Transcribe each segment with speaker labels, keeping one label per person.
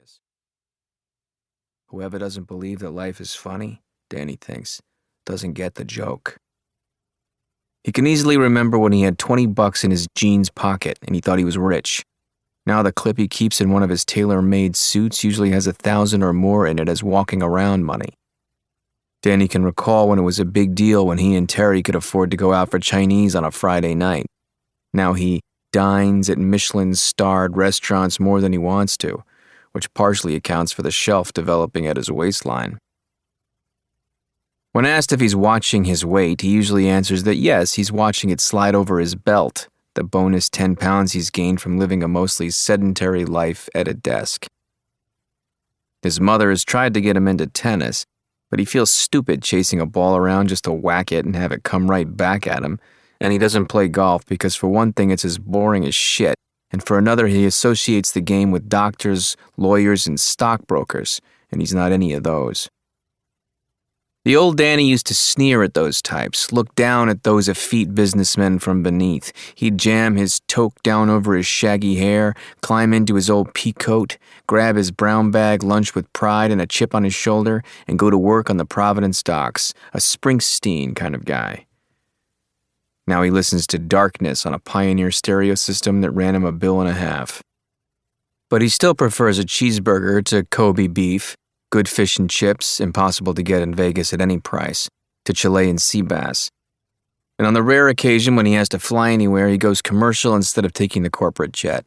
Speaker 1: Vegas. Whoever doesn't believe that life is funny, Danny thinks, doesn't get the joke. He can easily remember when he had $20 in his jeans pocket and he thought he was rich. Now the clip he keeps in one of his tailor-made suits usually has 1,000 or more in it as walking around money. Danny can recall when it was a big deal when he and Terry could afford to go out for Chinese on a Friday night. Now he dines at Michelin-starred restaurants more than he wants to, which partially accounts for the shelf developing at his waistline. When asked if he's watching his weight, he usually answers that yes, he's watching it slide over his belt, the bonus 10 pounds he's gained from living a mostly sedentary life at a desk. His mother has tried to get him into tennis, but he feels stupid chasing a ball around just to whack it and have it come right back at him, and he doesn't play golf because for one thing it's as boring as shit, and for another he associates the game with doctors, lawyers, and stockbrokers, and he's not any of those. The old Danny used to sneer at those types, look down at those effete businessmen from beneath. He'd jam his toque down over his shaggy hair, climb into his old peacoat, grab his brown bag lunch with pride and a chip on his shoulder, and go to work on the Providence docks, a Springsteen kind of guy. Now he listens to Darkness on a Pioneer stereo system that ran him $1.50. But he still prefers a cheeseburger to Kobe beef, good fish and chips, impossible to get in Vegas at any price, to Chilean sea bass. And on the rare occasion when he has to fly anywhere, he goes commercial instead of taking the corporate jet.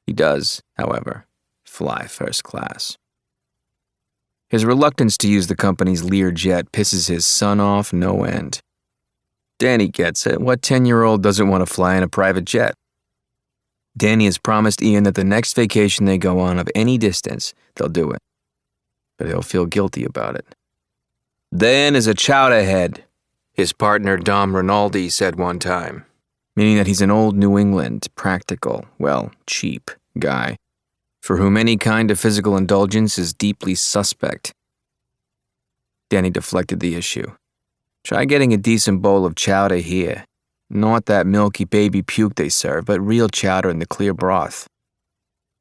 Speaker 1: He does, however, fly first class. His reluctance to use the company's Learjet pisses his son off no end. Danny gets it. What 10-year-old doesn't want to fly in a private jet? Danny has promised Ian that the next vacation they go on of any distance, they'll do it. But he'll feel guilty about it. Then is a chowderhead, his partner Dom Rinaldi said one time, meaning that he's an old New England, practical, well, cheap guy, for whom any kind of physical indulgence is deeply suspect. Danny deflected the issue. Try getting a decent bowl of chowder here. Not that milky baby puke they serve, but real chowder in the clear broth.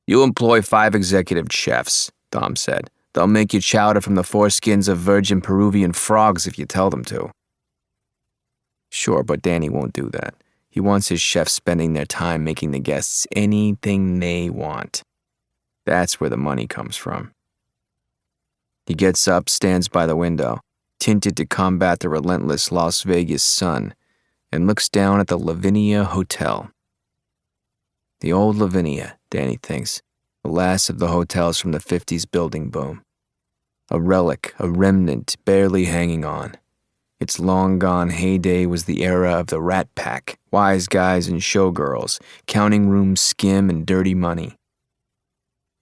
Speaker 1: You employ 5 executive chefs, Dom said. They'll make you chowder from the foreskins of virgin Peruvian frogs if you tell them to. Sure, but Danny won't do that. He wants his chefs spending their time making the guests anything they want. That's where the money comes from. He gets up, stands by the window, tinted to combat the relentless Las Vegas sun, and looks down at the Lavinia Hotel. The old Lavinia, Danny thinks, the last of the hotels from the 50s building boom. A relic, a remnant barely hanging on. Its long-gone heyday was the era of the Rat Pack, wise guys and showgirls, counting room skim and dirty money.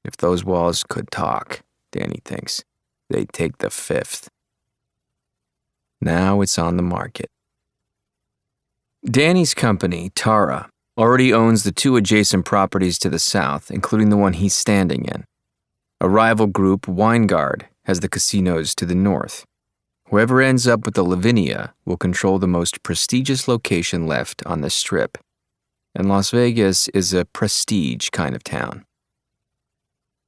Speaker 1: If those walls could talk, Danny thinks, they'd take the 5th. Now it's on the market. Danny's company, Tara, already owns the 2 adjacent properties to the south, including the one he's standing in. A rival group, Weingard, has the casinos to the north. Whoever ends up with the Lavinia will control the most prestigious location left on the Strip. And Las Vegas is a prestige kind of town.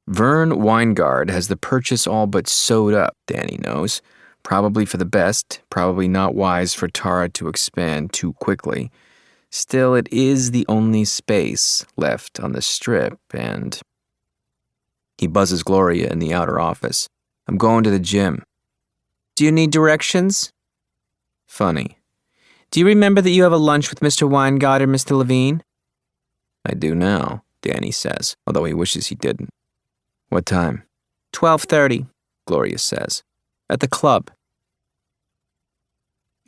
Speaker 1: Vern Weingard has the purchase all but sewed up, Danny knows. Probably for the best, probably not wise for Tara to expand too quickly. Still, it is the only space left on the Strip, and... He buzzes Gloria in the outer office. I'm going to the gym. Do you need directions? Funny. Do you remember that you have a lunch with Mr. Weingard and Mr. Levine? I do now, Danny says, although he wishes he didn't. What time? 12:30, Gloria says. At the club.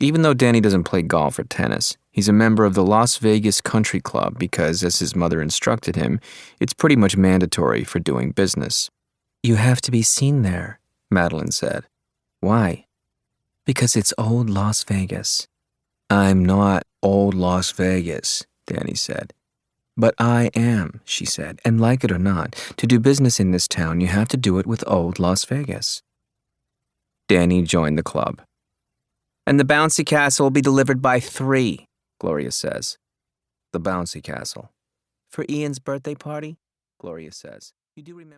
Speaker 1: Even though Danny doesn't play golf or tennis, he's a member of the Las Vegas Country Club because, as his mother instructed him, it's pretty much mandatory for doing business. You have to be seen there, Madeline said. Why? Because it's old Las Vegas. I'm not old Las Vegas, Danny said. But I am, she said, and like it or not, to do business in this town, you have to do it with old Las Vegas. Danny joined the club. And the bouncy castle will be delivered by 3, Gloria says. The bouncy castle. For Ian's birthday party? Gloria says. You do remember...